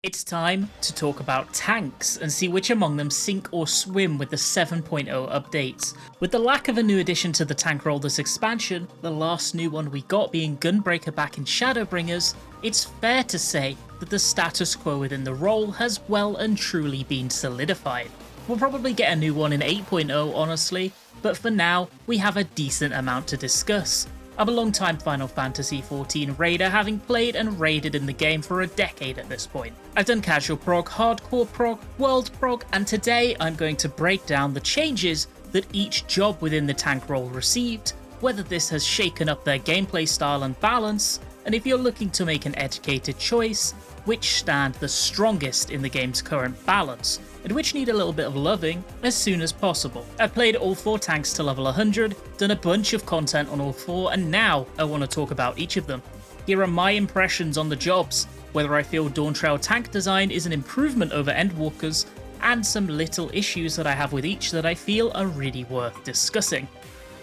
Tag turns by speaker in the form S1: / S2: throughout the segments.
S1: It's time to talk about tanks and see which among them sink or swim with the 7.0 updates. With the lack of a new addition to the tank role this expansion, the last new one we got being Gunbreaker back in Shadowbringers, it's fair to say that the status quo within the role has well and truly been solidified. We'll probably get a new one in 8.0 honestly, but for now we have a decent amount to discuss. I'm a long-time Final Fantasy XIV raider, having played and raided in the game for a decade at this point. I've done casual prog, hardcore prog, world prog, and today I'm going to break down the changes that each job within the tank role received, whether this has shaken up their gameplay style and balance, and if you're looking to make an educated choice, which stand the strongest in the game's current balance, and which need a little bit of loving as soon as possible. I've played all 4 tanks to level 100, done a bunch of content on all 4, and now I want to talk about each of them. Here are my impressions on the jobs, whether I feel Dawntrail tank design is an improvement over Endwalkers, and some little issues that I have with each that I feel are really worth discussing.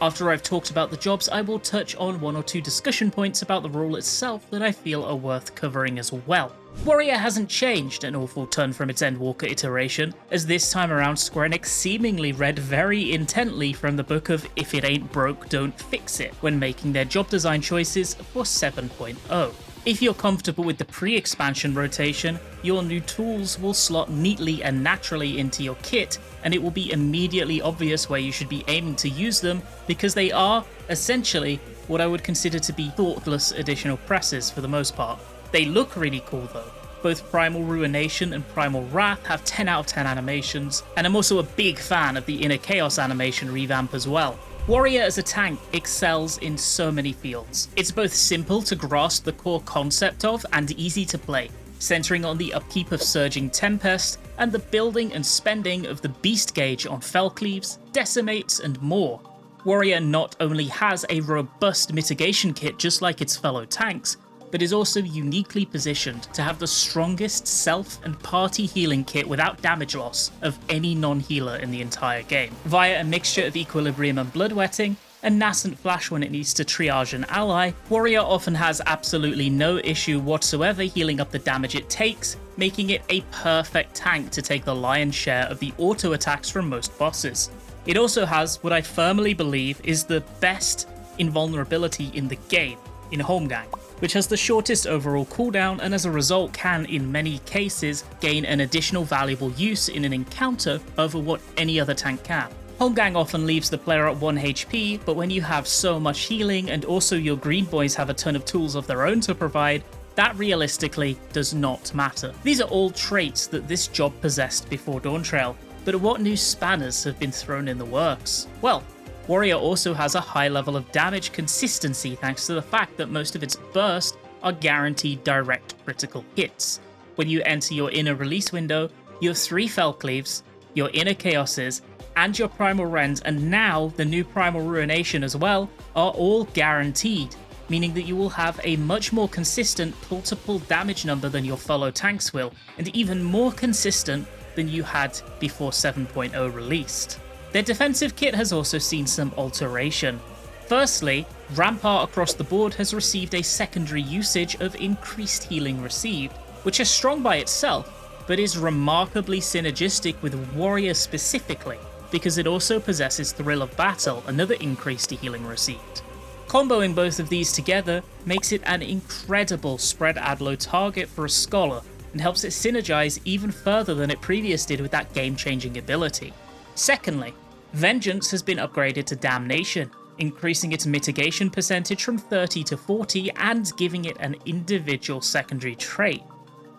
S1: After I've talked about the jobs, I will touch on 1 or 2 discussion points about the role itself that I feel are worth covering as well. Warrior hasn't changed an awful ton from its Endwalker iteration, as this time around Square Enix seemingly read very intently from the book of "If it ain't broke, don't fix it" when making their job design choices for 7.0. If you're comfortable with the pre-expansion rotation, your new tools will slot neatly and naturally into your kit, and it will be immediately obvious where you should be aiming to use them, because they are, essentially, what I would consider to be thoughtless additional presses for the most part. They look really cool though. Both Primal Ruination and Primal Wrath have 10 out of 10 animations, and I'm also a big fan of the Inner Chaos animation revamp as well. Warrior as a tank excels in so many fields. It's both simple to grasp the core concept of and easy to play, centering on the upkeep of Surging Tempest and the building and spending of the beast gauge on Fellcleaves, Decimates and more. Warrior not only has a robust mitigation kit just like its fellow tanks, but is also uniquely positioned to have the strongest self and party healing kit without damage loss of any non-healer in the entire game. Via a mixture of Equilibrium and Bloodwetting, and nascent flash when it needs to triage an ally, Warrior often has absolutely no issue whatsoever healing up the damage it takes, making it a perfect tank to take the lion's share of the auto attacks from most bosses. It also has what I firmly believe is the best invulnerability in the game, in Holmgang, which has the shortest overall cooldown and as a result can, in many cases, gain an additional valuable use in an encounter over what any other tank can. Holmgang often leaves the player at 1 HP, but when you have so much healing and also your green boys have a ton of tools of their own to provide, that realistically does not matter. These are all traits that this job possessed before Dawntrail, but what new spanners have been thrown in the works? Well, Warrior also has a high level of damage consistency thanks to the fact that most of its bursts are guaranteed direct critical hits. When you enter your inner release window, your 3 Fellcleaves, your Inner Chaoses, and your Primal Rends, and now the new Primal Ruination as well, are all guaranteed, meaning that you will have a much more consistent pull-to-pull damage number than your fellow tanks will, and even more consistent than you had before 7.0 released. Their defensive kit has also seen some alteration. Firstly, Rampart across the board has received a secondary usage of increased healing received, which is strong by itself, but is remarkably synergistic with Warrior specifically, because it also possesses Thrill of Battle, another increase to healing received. Comboing both of these together makes it an incredible spread adlo target for a Scholar, and helps it synergize even further than it previously did with that game-changing ability. Secondly, Vengeance has been upgraded to Damnation, increasing its mitigation percentage from 30 to 40 and giving it an individual secondary trait.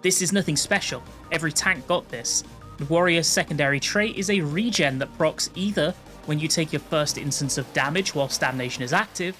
S1: This is nothing special, every tank got this. The Warrior's secondary trait is a regen that procs either when you take your first instance of damage whilst Damnation is active,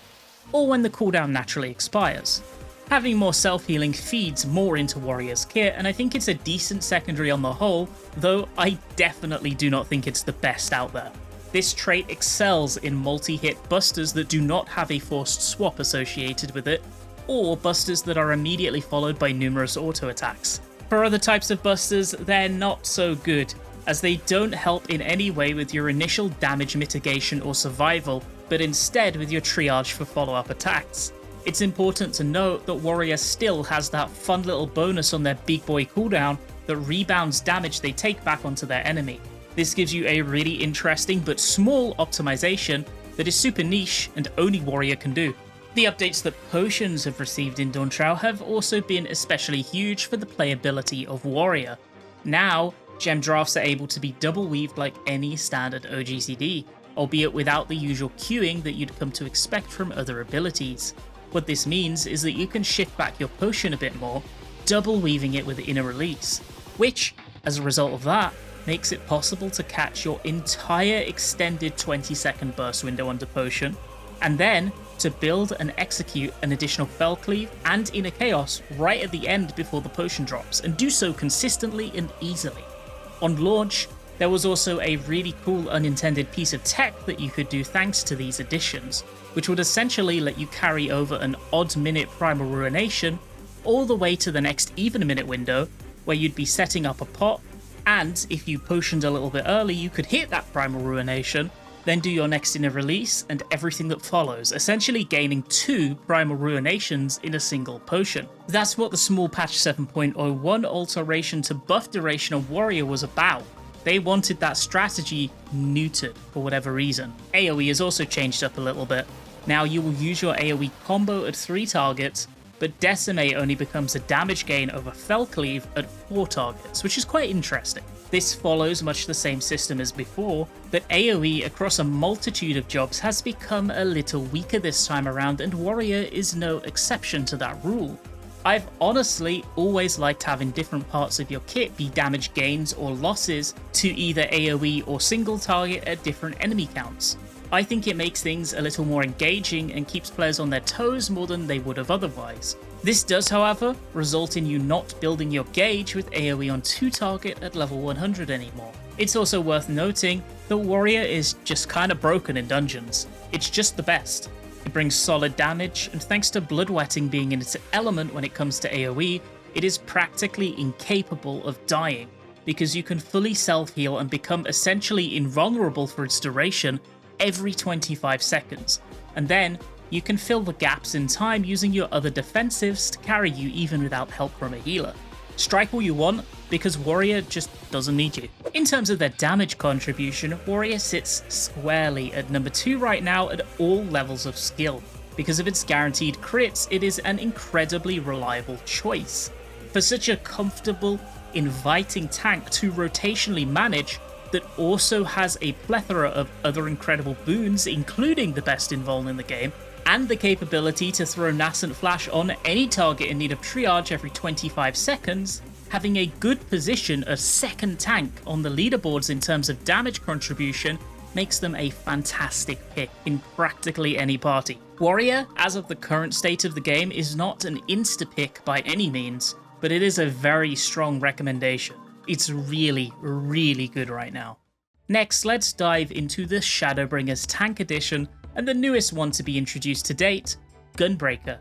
S1: or when the cooldown naturally expires. Having more self-healing feeds more into Warrior's kit, and I think it's a decent secondary on the whole, though I definitely do not think it's the best out there. This trait excels in multi-hit busters that do not have a forced swap associated with it, or busters that are immediately followed by numerous auto attacks. For other types of busters, they're not so good, as they don't help in any way with your initial damage mitigation or survival, but instead with your triage for follow-up attacks. It's important to note that Warrior still has that fun little bonus on their big boy cooldown that rebounds damage they take back onto their enemy. This gives you a really interesting but small optimization that is super niche and only Warrior can do. The updates that potions have received in Dawntrail have also been especially huge for the playability of Warrior. Now, gem drafts are able to be double weaved like any standard OGCD, albeit without the usual queuing that you'd come to expect from other abilities. What this means is that you can shift back your potion a bit more, double weaving it with inner release, which, as a result of that, makes it possible to catch your entire extended 20-second burst window under potion, and then to build and execute an additional Fell Cleave and Inner Chaos right at the end before the potion drops, and do so consistently and easily. On launch, there was also a really cool unintended piece of tech that you could do thanks to these additions, which would essentially let you carry over an odd minute Primal Ruination all the way to the next even minute window, where you'd be setting up a pot, and if you potioned a little bit early, you could hit that Primal Ruination, then do your next Inner Release and everything that follows, essentially gaining 2 Primal Ruinations in a single potion. That's what the small patch 7.01 alteration to buff duration of Warrior was about. They wanted that strategy neutered for whatever reason. AoE has also changed up a little bit. Now you will use your AoE combo at 3 targets, but Decimate only becomes a damage gain over Fell Cleave at 4 targets, which is quite interesting. This follows much the same system as before, but AoE across a multitude of jobs has become a little weaker this time around, and Warrior is no exception to that rule. I've honestly always liked having different parts of your kit be damage gains or losses to either AoE or single target at different enemy counts. I think it makes things a little more engaging and keeps players on their toes more than they would have otherwise. This does, however, result in you not building your gauge with AoE on 2 target at level 100 anymore. It's also worth noting that Warrior is just kinda broken in dungeons. It's just the best. It brings solid damage, and thanks to Bloodwetting being in its element when it comes to AoE, it is practically incapable of dying, because you can fully self-heal and become essentially invulnerable for its duration every 25 seconds, and then you can fill the gaps in time using your other defensives to carry you even without help from a healer. Strike all you want, because Warrior just doesn't need you. In terms of their damage contribution, Warrior sits squarely at number 2 right now at all levels of skill. Because of its guaranteed crits, it is an incredibly reliable choice. For such a comfortable, inviting tank to rotationally manage, that also has a plethora of other incredible boons, including the best invuln in the game, and the capability to throw Nascent Flash on any target in need of triage every 25 seconds, having a good position as second tank on the leaderboards in terms of damage contribution makes them a fantastic pick in practically any party. Warrior, as of the current state of the game, is not an insta-pick by any means, but it is a very strong recommendation. It's really, really good right now. Next, let's dive into the Shadowbringers Tank Edition, and the newest one to be introduced to date, Gunbreaker.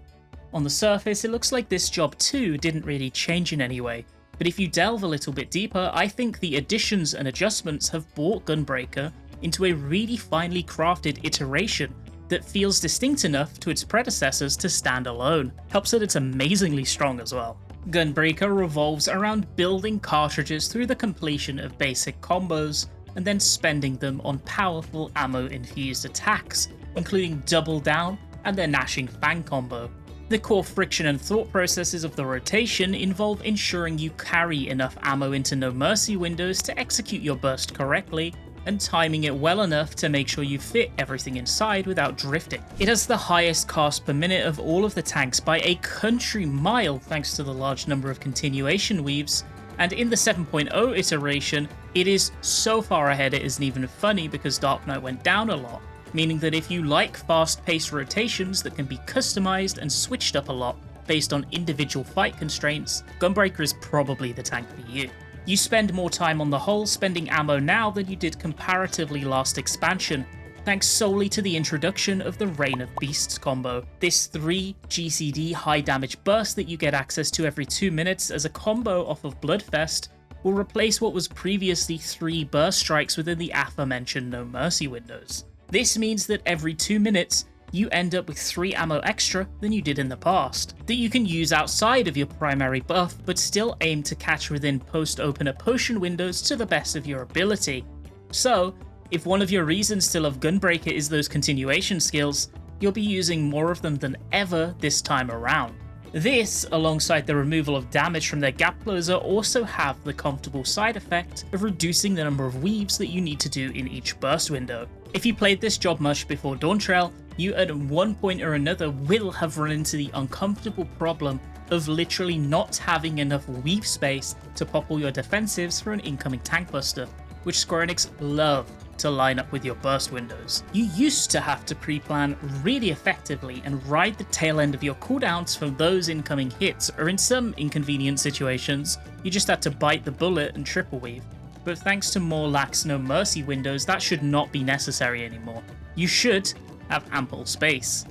S1: On the surface, it looks like this job too didn't really change in any way, but if you delve a little bit deeper, I think the additions and adjustments have brought Gunbreaker into a really finely crafted iteration that feels distinct enough to its predecessors to stand alone. Helps that it's amazingly strong as well. Gunbreaker revolves around building cartridges through the completion of basic combos, and then spending them on powerful ammo-infused attacks, including Double Down and their Gnashing Fang combo. The core friction and thought processes of the rotation involve ensuring you carry enough ammo into No Mercy windows to execute your burst correctly, and timing it well enough to make sure you fit everything inside without drifting. It has the highest cost per minute of all of the tanks by a country mile thanks to the large number of continuation weaves, and in the 7.0 iteration, it is so far ahead it isn't even funny because Dark Knight went down a lot, meaning that if you like fast-paced rotations that can be customized and switched up a lot based on individual fight constraints, Gunbreaker is probably the tank for you. You spend more time on the whole spending ammo now than you did comparatively last expansion, thanks solely to the introduction of the Reign of Beasts combo. This 3 GCD high damage burst that you get access to every 2 minutes as a combo off of Bloodfest will replace what was previously 3 burst strikes within the aforementioned No Mercy windows. This means that every 2 minutes, you end up with 3 ammo extra than you did in the past, that you can use outside of your primary buff, but still aim to catch within post-opener potion windows to the best of your ability. So, if one of your reasons to love Gunbreaker is those continuation skills, you'll be using more of them than ever this time around. This, alongside the removal of damage from their gap closer, also have the comfortable side effect of reducing the number of weaves that you need to do in each burst window. If you played this job much before Dawntrail, you at one point or another will have run into the uncomfortable problem of literally not having enough weave space to pop all your defensives for an incoming tank buster, which Square Enix love to line up with your burst windows. You used to have to pre-plan really effectively and ride the tail end of your cooldowns from those incoming hits, or in some inconvenient situations, you just had to bite the bullet and triple weave. But thanks to more lax no mercy windows, that should not be necessary anymore. You should have ample space.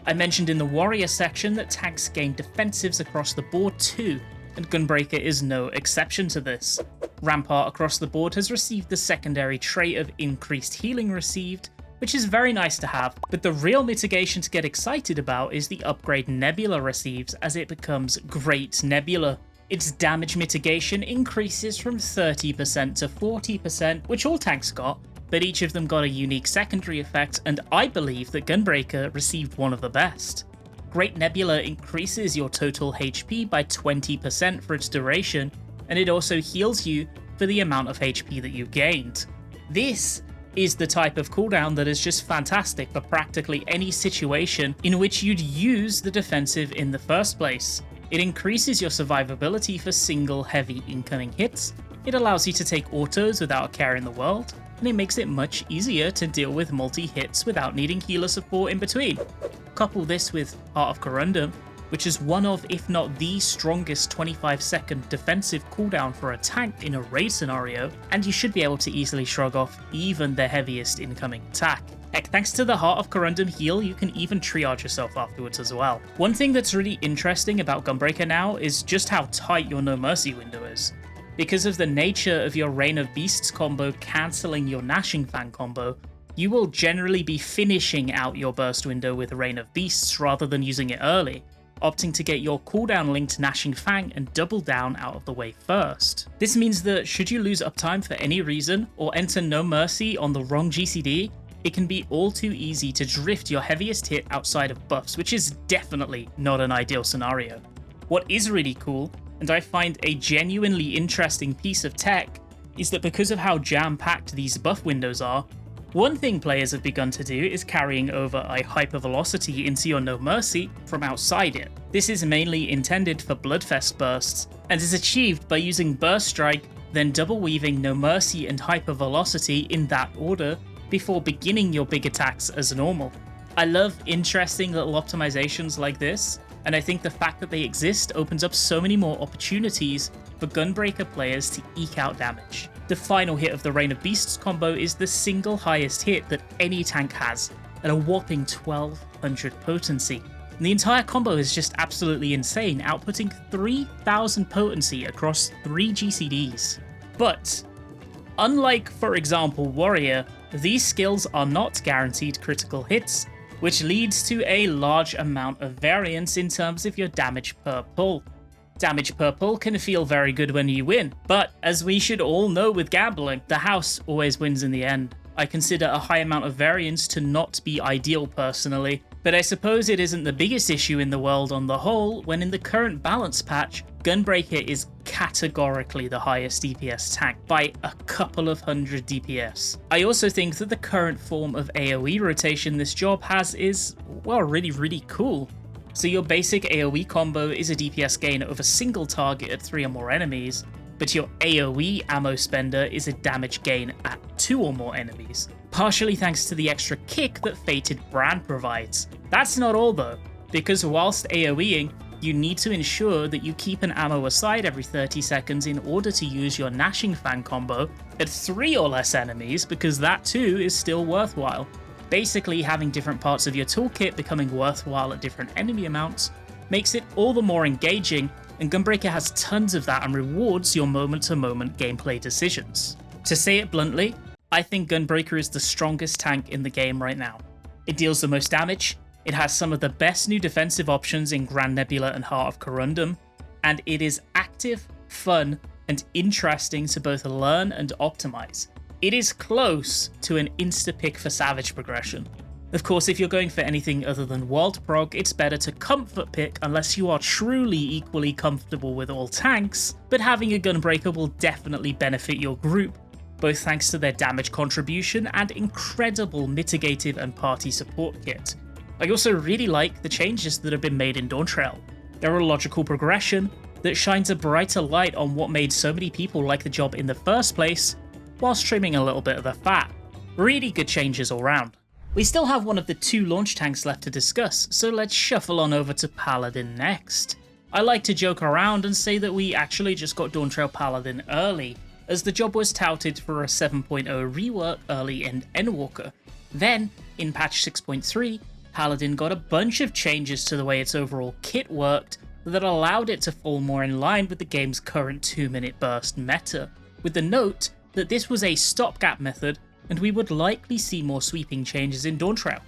S1: I mentioned in the warrior section that tanks gain defensives across the board too, and Gunbreaker is no exception to this. Rampart across the board has received the secondary trait of increased healing received, which is very nice to have, but the real mitigation to get excited about is the upgrade Nebula receives as it becomes Great Nebula. Its damage mitigation increases from 30% to 40%, which all tanks got, but each of them got a unique secondary effect, and I believe that Gunbreaker received one of the best. Great Nebula increases your total HP by 20% for its duration, and it also heals you for the amount of HP that you gained. This is the type of cooldown that is just fantastic for practically any situation in which you'd use the defensive in the first place. It increases your survivability for single heavy incoming hits, it allows you to take autos without a care in the world, and it makes it much easier to deal with multi-hits without needing healer support in between. Couple this with Heart of Corundum, which is one of, if not the strongest 25-second defensive cooldown for a tank in a raid scenario, and you should be able to easily shrug off even the heaviest incoming attack. Heck, thanks to the Heart of Corundum heal, you can even triage yourself afterwards as well. One thing that's really interesting about Gunbreaker now is just how tight your No Mercy window is. Because of the nature of your Reign of Beasts combo cancelling your Gnashing Fang combo, you will generally be finishing out your burst window with Reign of Beasts rather than using it early, opting to get your cooldown linked Gnashing Fang and double down out of the way first. This means that should you lose uptime for any reason, or enter No Mercy on the wrong GCD, it can be all too easy to drift your heaviest hit outside of buffs, which is definitely not an ideal scenario. What is really cool, and I find a genuinely interesting piece of tech, is that because of how jam-packed these buff windows are, one thing players have begun to do is carrying over a hypervelocity into your No Mercy from outside it. This is mainly intended for Bloodfest bursts, and is achieved by using Burst Strike, then double weaving No Mercy and hypervelocity in that order before beginning your big attacks as normal. I love interesting little optimizations like this, and I think the fact that they exist opens up so many more opportunities for Gunbreaker players to eke out damage. The final hit of the Reign of Beasts combo is the single highest hit that any tank has, at a whopping 1200 potency. And the entire combo is just absolutely insane, outputting 3000 potency across 3 GCDs. But, unlike for example Warrior, these skills are not guaranteed critical hits, which leads to a large amount of variance in terms of your damage per pull. Damage per pull can feel very good when you win, but as we should all know with gambling, the house always wins in the end. I consider a high amount of variance to not be ideal personally, but I suppose it isn't the biggest issue in the world on the whole when in the current balance patch, Gunbreaker is categorically the highest DPS tank by a couple of hundred DPS. I also think that the current form of AoE rotation this job has is, well, really cool. So your basic AoE combo is a DPS gain of a single target at 3 or more enemies, but your AoE ammo spender is a damage gain at 2 or more enemies, partially thanks to the extra kick that Fated Brand provides. That's not all though, because whilst AoEing, you need to ensure that you keep an ammo aside every 30 seconds in order to use your Gnashing Fang combo at 3 or less enemies, because that too is still worthwhile. Basically, having different parts of your toolkit becoming worthwhile at different enemy amounts makes it all the more engaging, and Gunbreaker has tons of that and rewards your moment-to-moment gameplay decisions. To say it bluntly, I think Gunbreaker is the strongest tank in the game right now. It deals the most damage, It has some of the best new defensive options in Grand Nebula and Heart of Corundum, and it is active, fun, and interesting to both learn and optimize. It is close to an insta-pick for Savage progression. Of course, if you're going for anything other than World Prog, it's better to comfort pick unless you are truly equally comfortable with all tanks, but having a Gunbreaker will definitely benefit your group, both thanks to their damage contribution and incredible mitigative and party support kit. I also really like the changes that have been made in Dawntrail. They're a logical progression that shines a brighter light on what made so many people like the job in the first place, whilst trimming a little bit of the fat. Really good changes all round. We still have one of the 2 launch tanks left to discuss, so let's shuffle on over to Paladin next. I like to joke around and say that we actually just got Dawntrail Paladin early, as the job was touted for a 7.0 rework early in Endwalker. Then, in patch 6.3, Paladin got a bunch of changes to the way its overall kit worked that allowed it to fall more in line with the game's current 2-minute burst meta, with the note that this was a stopgap method and we would likely see more sweeping changes in Dawntrail.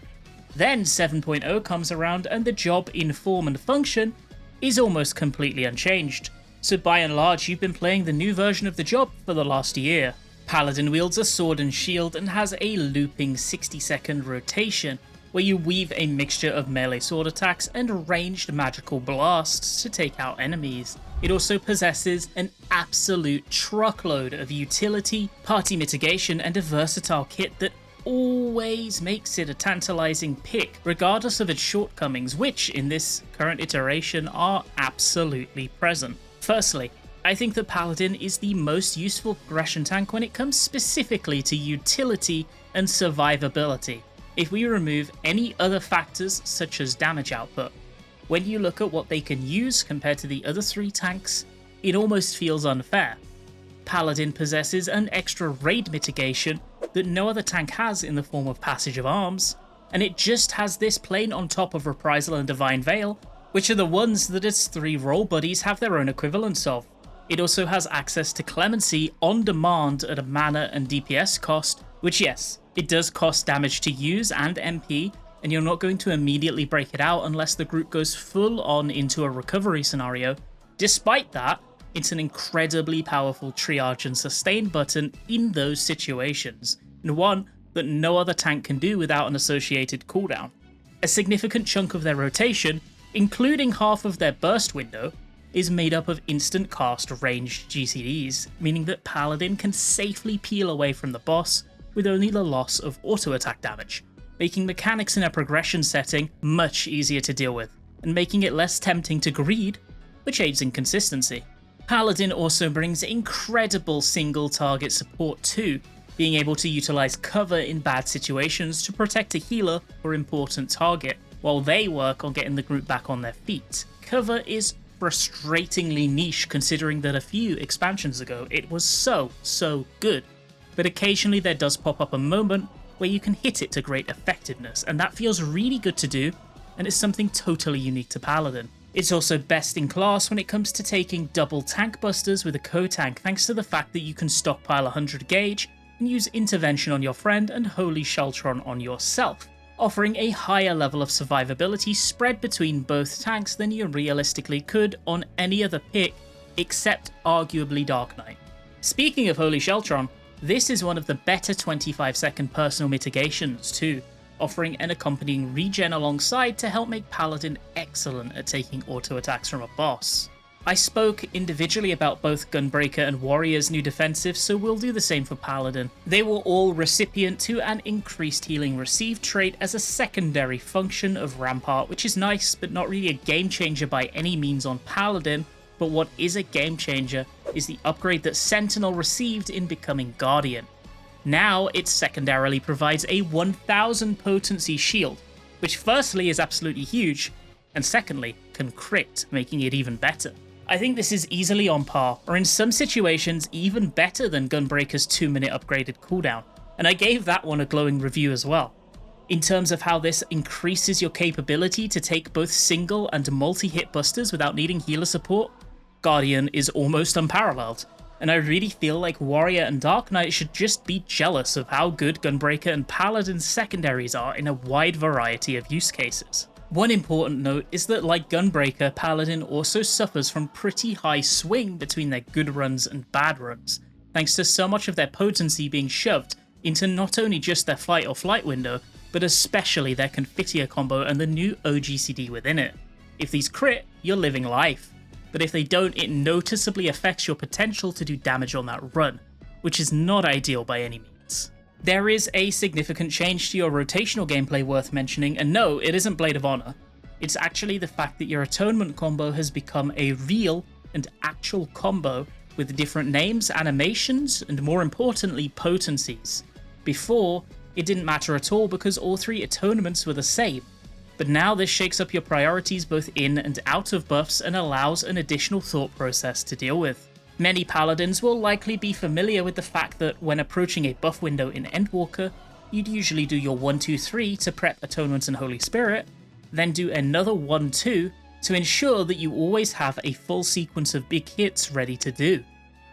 S1: Then 7.0 comes around and the job in form and function is almost completely unchanged, so by and large you've been playing the new version of the job for the last year. Paladin wields a sword and shield and has a looping 60-second rotation, where you weave a mixture of melee sword attacks and ranged magical blasts to take out enemies. It also possesses an absolute truckload of utility, party mitigation, and a versatile kit that always makes it a tantalizing pick, regardless of its shortcomings, which, in this current iteration, are absolutely present. Firstly, I think that Paladin is the most useful progression tank when it comes specifically to utility and survivability, if we remove any other factors such as damage output. When you look at what they can use compared to the other 3 tanks, it almost feels unfair. Paladin possesses an extra raid mitigation that no other tank has in the form of Passage of Arms, and it just has this plane on top of Reprisal and Divine Veil, which are the ones that its 3 role buddies have their own equivalents of. It also has access to Clemency on demand at a mana and DPS cost, which, yes, it does cost damage to use and MP, and you're not going to immediately break it out unless the group goes full on into a recovery scenario. Despite that, it's an incredibly powerful triage and sustain button in those situations, and one that no other tank can do without an associated cooldown. A significant chunk of their rotation, including half of their burst window, is made up of instant cast ranged GCDs, meaning that Paladin can safely peel away from the boss with only the loss of auto attack damage, making mechanics in a progression setting much easier to deal with, and making it less tempting to greed, which aids in consistency. Paladin also brings incredible single target support too, being able to utilize cover in bad situations to protect a healer or important target, while they work on getting the group back on their feet. Cover is frustratingly niche considering that a few expansions ago it was so good, but occasionally there does pop up a moment where you can hit it to great effectiveness, and that feels really good to do, and it's something totally unique to Paladin. It's also best in class when it comes to taking double tank busters with a co-tank, thanks to the fact that you can stockpile 100 gauge and use intervention on your friend and Holy Sheltron on yourself, offering a higher level of survivability spread between both tanks than you realistically could on any other pick except arguably Dark Knight. Speaking of Holy Sheltron, this is one of the better 25-second personal mitigations too, offering an accompanying regen alongside to help make Paladin excellent at taking auto attacks from a boss. I spoke individually about both Gunbreaker and Warrior's new defensive, so we'll do the same for Paladin. They were all recipient to an increased healing received trait as a secondary function of Rampart, which is nice, but not really a game changer by any means on Paladin. But what is a game changer is the upgrade that Sentinel received in becoming Guardian. Now it secondarily provides a 1000 potency shield, which firstly is absolutely huge, and secondly can crit, making it even better. I think this is easily on par, or in some situations even better than Gunbreaker's 2-minute upgraded cooldown, and I gave that one a glowing review as well. In terms of how this increases your capability to take both single and multi-hit busters without needing healer support, Guardian is almost unparalleled, and I really feel like Warrior and Dark Knight should just be jealous of how good Gunbreaker and Paladin's secondaries are in a wide variety of use cases. One important note is that, like Gunbreaker, Paladin also suffers from pretty high swing between their good runs and bad runs, thanks to so much of their potency being shoved into not only just their fight or flight window, but especially their Confiteor combo and the new OGCD within it. If these crit, you're living life, but if they don't, it noticeably affects your potential to do damage on that run, which is not ideal by any means. There is a significant change to your rotational gameplay worth mentioning, and no, it isn't Blade of Honor. It's actually the fact that your Atonement combo has become a real and actual combo with different names, animations, and more importantly, potencies. Before, it didn't matter at all because all three Atonements were the same, but now this shakes up your priorities both in and out of buffs and allows an additional thought process to deal with. Many Paladins will likely be familiar with the fact that when approaching a buff window in Endwalker, you'd usually do your 1-2-3 to prep Atonement and Holy Spirit, then do another 1-2 to ensure that you always have a full sequence of big hits ready to do.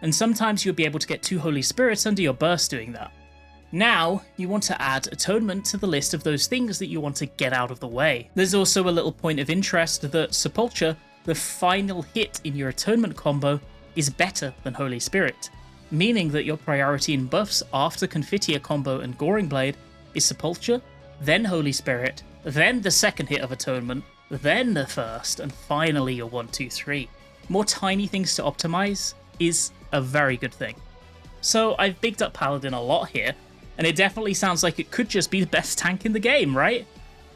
S1: And sometimes you'll be able to get 2 Holy Spirits under your burst doing that. Now, you want to add Atonement to the list of those things that you want to get out of the way. There's also a little point of interest that Sepulture, the final hit in your Atonement combo, is better than Holy Spirit, meaning that your priority in buffs after Confiteor combo and Goring Blade is Sepulture, then Holy Spirit, then the second hit of Atonement, then the first, and finally your 1-2-3. More tiny things to optimize is a very good thing. So I've bigged up Paladin a lot here, and it definitely sounds like it could just be the best tank in the game, right?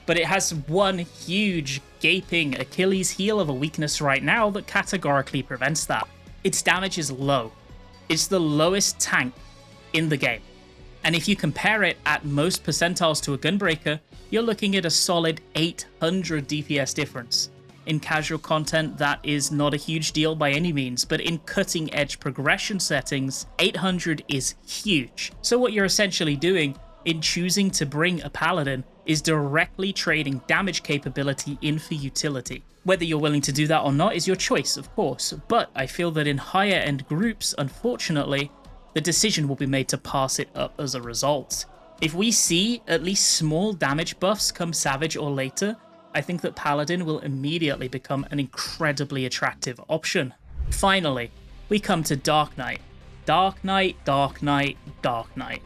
S1: But it has one huge, gaping Achilles heel of a weakness right now that categorically prevents that. Its damage is low. It's the lowest tank in the game. And if you compare it at most percentiles to a Gunbreaker, you're looking at a solid 800 DPS difference. In casual content, that is not a huge deal by any means, but in cutting edge progression settings, 800 is huge. So what you're essentially doing in choosing to bring a Paladin is directly trading damage capability in for utility. Whether you're willing to do that or not is your choice, of course, but I feel that in higher end groups, unfortunately, the decision will be made to pass it up as a result. If we see at least small damage buffs come Savage or later, I think that Paladin will immediately become an incredibly attractive option. Finally, we come to Dark Knight. Dark Knight, Dark Knight, Dark Knight.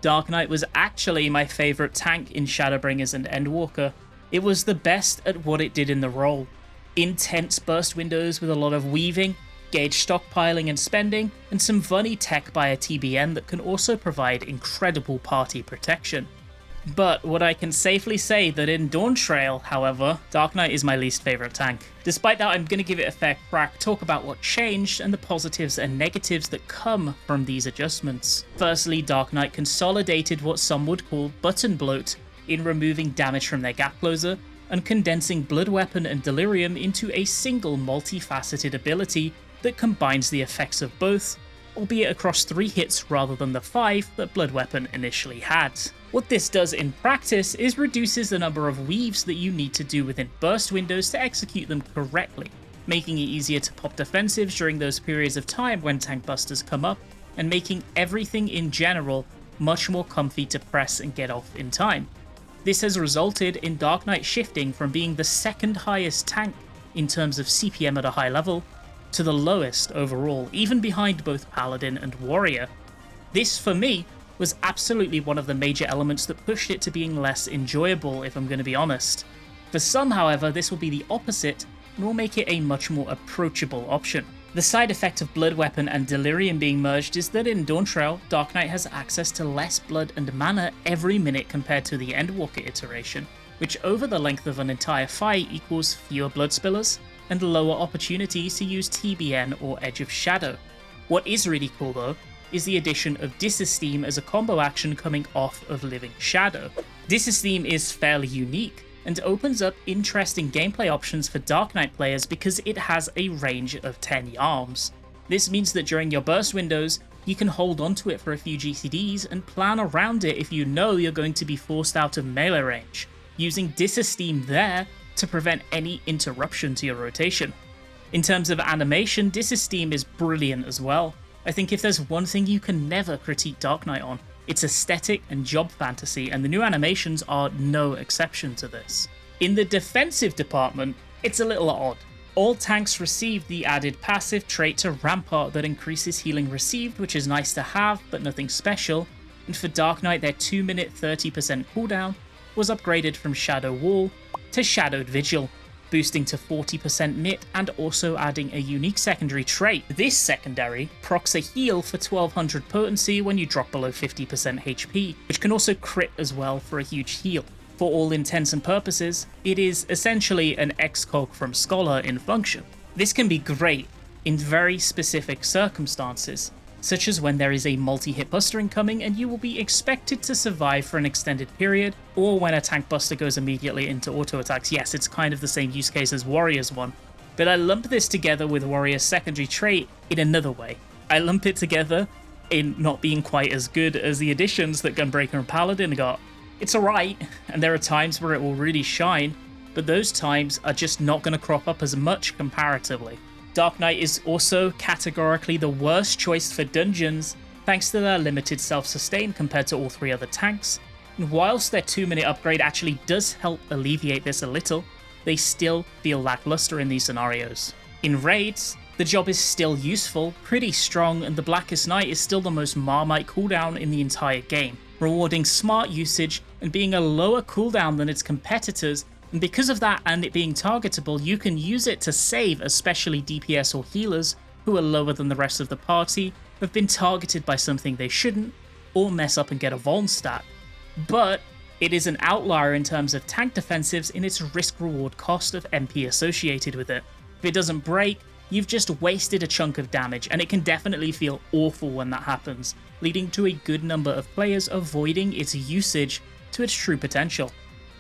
S1: Dark Knight was actually my favourite tank in Shadowbringers and Endwalker. It was the best at what it did in the role. Intense burst windows with a lot of weaving, gauge stockpiling and spending, and some funny tech by a TBN that can also provide incredible party protection. But what I can safely say that in Dawntrail, however, Dark Knight is my least favourite tank. Despite that, I'm going to give it a fair crack, talk about what changed and the positives and negatives that come from these adjustments. Firstly, Dark Knight consolidated what some would call button bloat in removing damage from their gap closer and condensing Blood Weapon and Delirium into a single multifaceted ability that combines the effects of both, albeit across 3 hits rather than the 5 that Blood Weapon initially had. What this does in practice is reduces the number of weaves that you need to do within burst windows to execute them correctly, making it easier to pop defensives during those periods of time when tank busters come up, and making everything in general much more comfy to press and get off in time. This has resulted in Dark Knight shifting from being the second highest tank in terms of CPM at a high level to the lowest overall, even behind both Paladin and Warrior. This, for me, was absolutely one of the major elements that pushed it to being less enjoyable, if I'm going to be honest. For some, however, this will be the opposite and will make it a much more approachable option. The side effect of Blood Weapon and Delirium being merged is that in Dawntrail, Dark Knight has access to less blood and mana every minute compared to the Endwalker iteration, which over the length of an entire fight equals fewer blood spillers and lower opportunities to use TBN or Edge of Shadow. What is really cool though, is the addition of Disesteem as a combo action coming off of Living Shadow. Disesteem is fairly unique, and opens up interesting gameplay options for Dark Knight players because it has a range of 10 yarms. This means that during your burst windows, you can hold onto it for a few GCDs and plan around it if you know you're going to be forced out of melee range, using Disesteem there to prevent any interruption to your rotation. In terms of animation, Disesteem is brilliant as well. I think if there's one thing you can never critique Dark Knight on, it's aesthetic and job fantasy, and the new animations are no exception to this. In the defensive department, it's a little odd. All tanks receive the added passive trait to Rampart that increases healing received, which is nice to have, but nothing special. And for Dark Knight, their 2-minute 30% cooldown was upgraded from Shadow Wall to Shadowed Vigil, boosting to 40% nit and also adding a unique secondary trait. This secondary procs a heal for 1200 potency when you drop below 50% HP, which can also crit as well for a huge heal. For all intents and purposes, it is essentially an excog from Scholar in function. This can be great in very specific circumstances, such as when there is a multi-hit buster incoming and you will be expected to survive for an extended period, or when a tank buster goes immediately into auto attacks. Yes, it's kind of the same use case as Warrior's one, but I lump this together with Warrior's secondary trait in another way. I lump it together in not being quite as good as the additions that Gunbreaker and Paladin got. It's alright, and there are times where it will really shine, but those times are just not going to crop up as much comparatively. Dark Knight is also categorically the worst choice for dungeons, thanks to their limited self-sustain compared to all 3 other tanks, and whilst their 2-minute upgrade actually does help alleviate this a little, they still feel lackluster in these scenarios. In raids, the job is still useful, pretty strong, and the Blackest Night is still the most Marmite cooldown in the entire game, rewarding smart usage and being a lower cooldown than its competitors, and because of that and it being targetable, you can use it to save especially DPS or healers who are lower than the rest of the party, have been targeted by something they shouldn't, or mess up and get a Vuln stat. But it is an outlier in terms of tank defensives in its risk-reward cost of MP associated with it. If it doesn't break, you've just wasted a chunk of damage, and it can definitely feel awful when that happens, leading to a good number of players avoiding its usage to its true potential.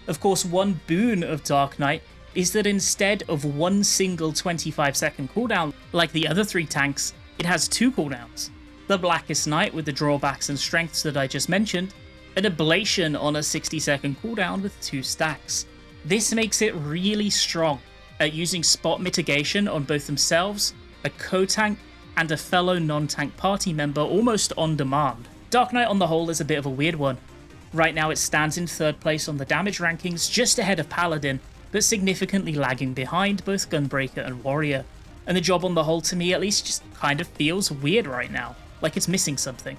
S1: Of course, one boon of Dark Knight is that instead of one single 25-second cooldown like the other 3 tanks, it has 2 cooldowns. The Blackest Night with the drawbacks and strengths that I just mentioned, and Ablation on a 60-second cooldown with 2 stacks. This makes it really strong at using spot mitigation on both themselves, a co-tank, and a fellow non-tank party member almost on demand. Dark Knight on the whole is a bit of a weird one. Right now it stands in 3rd place on the damage rankings, just ahead of Paladin, but significantly lagging behind both Gunbreaker and Warrior. And the job on the whole, to me at least, just kind of feels weird right now, like it's missing something.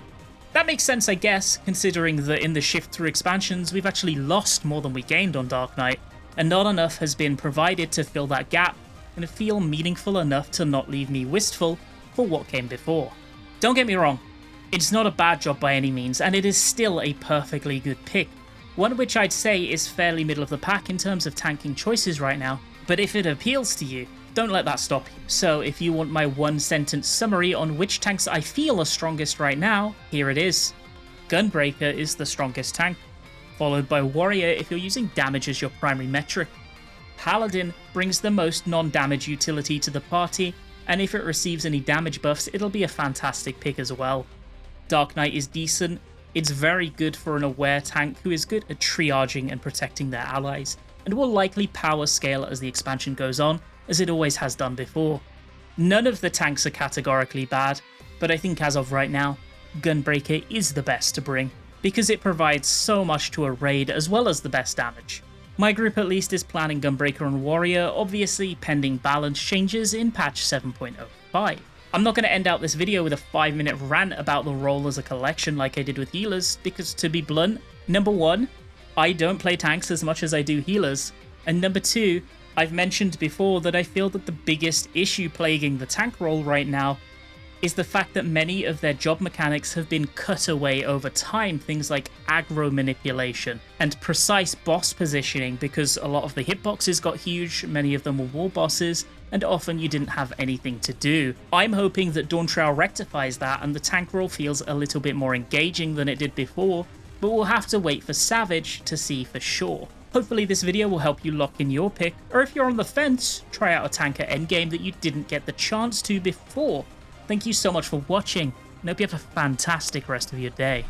S1: That makes sense, I guess, considering that in the shift through expansions we've actually lost more than we gained on Dark Knight, and not enough has been provided to fill that gap and feel meaningful enough to not leave me wistful for what came before. Don't get me wrong, it's not a bad job by any means, and it is still a perfectly good pick, one which I'd say is fairly middle of the pack in terms of tanking choices right now, but if it appeals to you, don't let that stop you. So if you want my 1-sentence summary on which tanks I feel are strongest right now, here it is. Gunbreaker is the strongest tank, followed by Warrior if you're using damage as your primary metric. Paladin brings the most non-damage utility to the party, and if it receives any damage buffs, it'll be a fantastic pick as well. Dark Knight is decent, it's very good for an aware tank who is good at triaging and protecting their allies, and will likely power scale as the expansion goes on, as it always has done before. None of the tanks are categorically bad, but I think as of right now, Gunbreaker is the best to bring, because it provides so much to a raid as well as the best damage. My group at least is planning Gunbreaker and Warrior, obviously pending balance changes in patch 7.05. I'm not going to end out this video with a 5-minute rant about the role as a collection like I did with healers, because to be blunt, number 1, I don't play tanks as much as I do healers, and number 2, I've mentioned before that I feel that the biggest issue plaguing the tank role right now is the fact that many of their job mechanics have been cut away over time, things like aggro manipulation and precise boss positioning, because a lot of the hitboxes got huge, many of them were war bosses, and often you didn't have anything to do. I'm hoping that Dawntrail rectifies that and the tank role feels a little bit more engaging than it did before, but we'll have to wait for Savage to see for sure. Hopefully this video will help you lock in your pick, or if you're on the fence, try out a tank at endgame that you didn't get the chance to before. Thank you so much for watching, and hope you have a fantastic rest of your day.